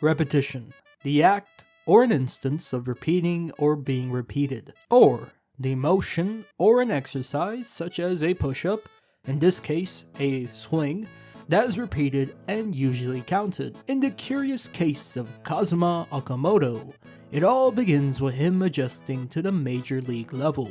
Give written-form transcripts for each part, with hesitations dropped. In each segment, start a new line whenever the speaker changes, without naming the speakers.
Repetition, the act or an instance of repeating or being repeated. Or, the motion or an exercise such as a push-up, in this case a swing, that is repeated and usually counted. In the curious case of Kazuma Okamoto, it all begins with him adjusting to the major league level.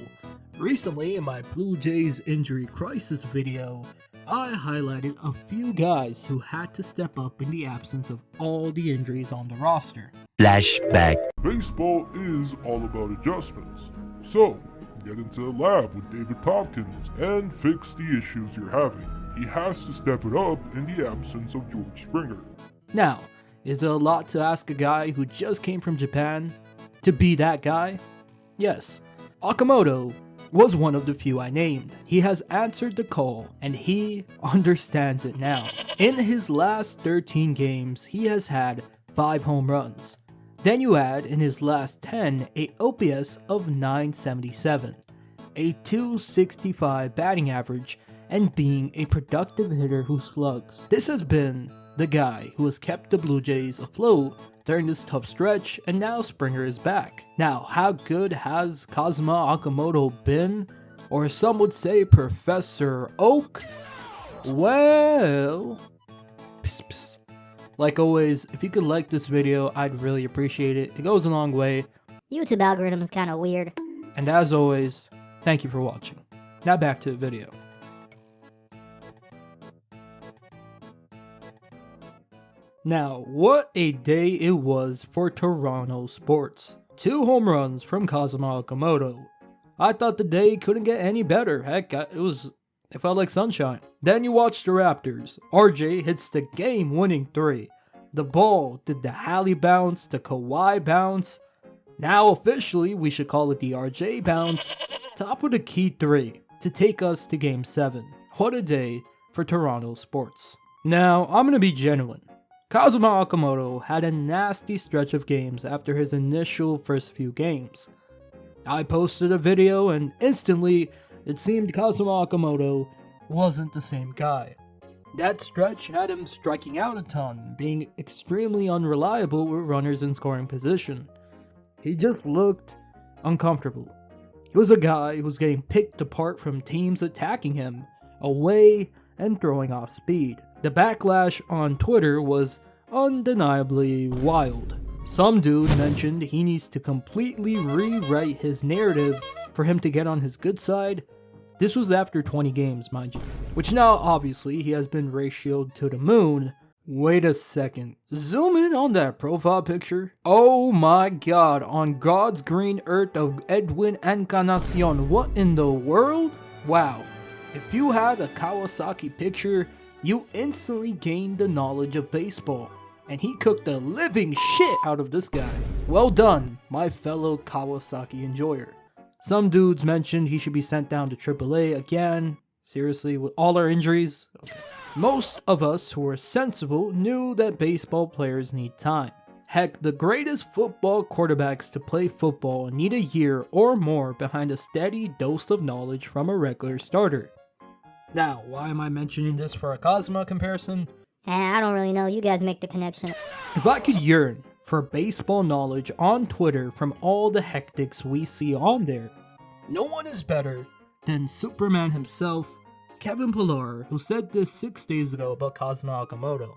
Recently in my Blue Jays injury crisis video, I highlighted a few guys who had to step up in the absence of all the injuries on the roster.
Flashback.
Baseball is all about adjustments. So, get into the lab with David Tompkins and fix the issues you're having. He has to step it up in the absence of George Springer.
Now, is it a lot to ask a guy who just came from Japan to be that guy? Yes, Okamoto was one of the few I named. He has answered the call, and he understands it now. In his last 13 games, he has had 5 home runs. Then you add in his last 10 a OPS of 977, a 265 batting average, and being a productive hitter who slugs. This has been the guy who has kept the Blue Jays afloat during this tough stretch, and now Springer is back. Now, how good has Kazuma Okamoto been? Or some would say Professor Oak? Well, psst, psst. Like always, if you could like this video, I'd really appreciate it. It goes a long way.
YouTube algorithm is kind of weird.
And as always, thank you for watching. Now back to the video. Now, what a day it was for Toronto sports. 2 home runs from Kazuma Okamoto. I thought the day couldn't get any better. Heck, it felt like sunshine. Then you watch the Raptors. RJ hits the game-winning 3. The ball did the Hallie bounce, the Kawhi bounce. Now officially, we should call it the RJ bounce. Top of the key 3 to take us to Game 7. What a day for Toronto sports. Now, I'm gonna be genuine. Kazuma Okamoto had a nasty stretch of games after his initial first few games. I posted a video and instantly it seemed Kazuma Okamoto wasn't the same guy. That stretch had him striking out a ton, being extremely unreliable with runners in scoring position. He just looked uncomfortable. He was a guy who was getting picked apart from teams attacking him, away and throwing off speed. The backlash on Twitter was undeniably wild. Some dude mentioned he needs to completely rewrite his narrative for him to get on his good side. This was after 20 games, mind you. Which now, obviously, he has been ratioed to the moon. Wait a second. Zoom in on that profile picture. Oh my god, on God's green earth of Edwin Encarnacion, what in the world? Wow. If you had a Kawasaki picture, you instantly gained the knowledge of baseball. And he cooked the living shit out of this guy. Well done, my fellow Kawasaki enjoyer. Some dudes mentioned he should be sent down to AAA again. Seriously, with all our injuries? Okay. Most of us who are sensible knew that baseball players need time. Heck, the greatest football quarterbacks to play football need a year or more behind a steady dose of knowledge from a regular starter. Now, why am I mentioning this for a Kazuma comparison?
I don't really know. You guys make the connection.
If I could yearn for baseball knowledge on Twitter from all the hectics we see on there, no one is better than Superman himself, Kevin Pillar, who said this 6 days ago about Kazuma Okamoto.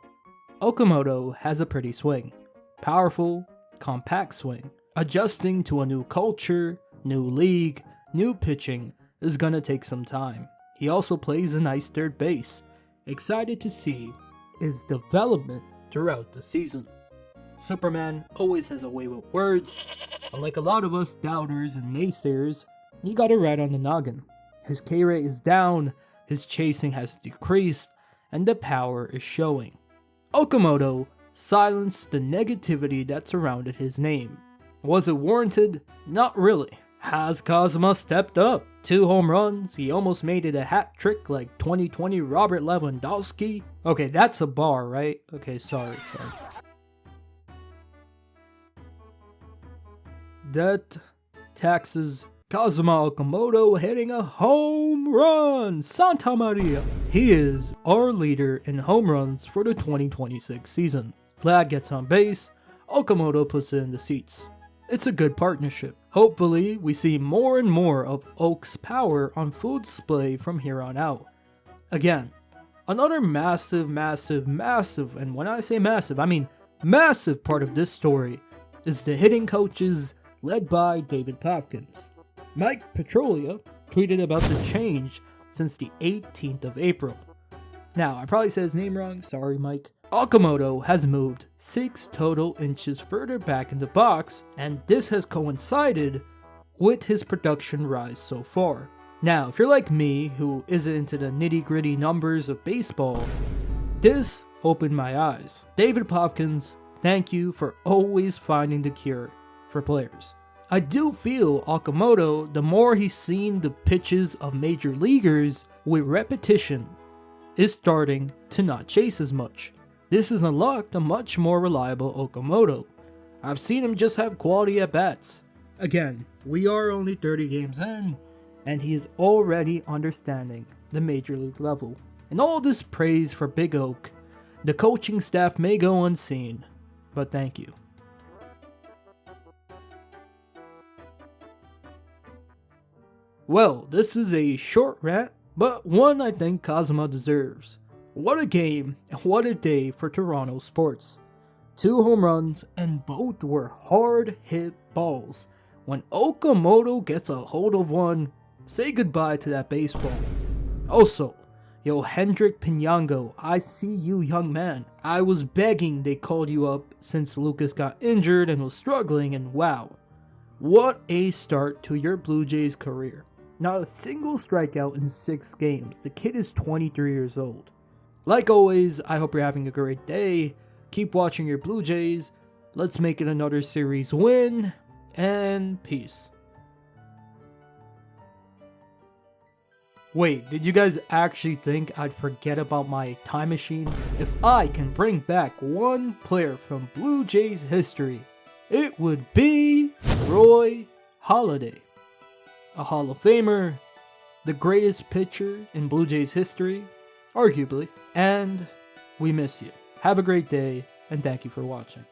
Okamoto has a pretty swing. Powerful, compact swing. Adjusting to a new culture, new league, new pitching is gonna take some time. He also plays a nice third base. Excited to see his development throughout the season. Superman always has a way with words. Unlike a lot of us doubters and naysayers, he got it right on the noggin. His K rate is down, his chasing has decreased, and the power is showing. Okamoto silenced the negativity that surrounded his name. Was it warranted? Not really. Has Kazuma stepped up? 2 home runs, he almost made it a hat trick like 2020 Robert Lewandowski. Okay, that's a bar, right? Okay, sorry. That taxes Kazuma Okamoto hitting a home run! Santa Maria! He is our leader in home runs for the 2026 season. Vlad gets on base, Okamoto puts it in the seats. It's a good partnership. Hopefully, we see more and more of Oak's power on full display from here on out. Again, another massive, and when I say massive, I mean massive part of this story is the hitting coaches led by David Popkins. Mike Petrolia tweeted about the change since the 18th of April. Now, I probably said his name wrong, sorry Mike. Okamoto has moved 6 total inches further back in the box, and this has coincided with his production rise so far. Now, if you're like me, who isn't into the nitty-gritty numbers of baseball, this opened my eyes. David Popkins, thank you for always finding the cure for players. I do feel Okamoto, the more he's seen the pitches of major leaguers with repetition, is starting to not chase as much. This has unlocked a much more reliable Okamoto. I've seen him just have quality at bats. Again, we are only 30 games in, and he is already understanding the major league level. And all this praise for Big Oak, the coaching staff may go unseen, but thank you. Well, this is a short rant, but one I think Kazuma deserves. What a game, and what a day for Toronto sports. 2 home runs, and both were hard hit balls. When Okamoto gets a hold of one, say goodbye to that baseball. Also, yo Hendrik Pinyango, I see you young man. I was begging they called you up since Lucas got injured and was struggling, and wow. What a start to your Blue Jays career. Not a single strikeout in 6 games. The kid is 23 years old. Like always, I hope you're having a great day. Keep watching your Blue Jays. Let's make it another series win. And peace. Wait, did you guys actually think I'd forget about my time machine? If I can bring back one player from Blue Jays history, it would be Roy Halladay. A Hall of Famer, the greatest pitcher in Blue Jays history, arguably, and we miss you. Have a great day, and thank you for watching.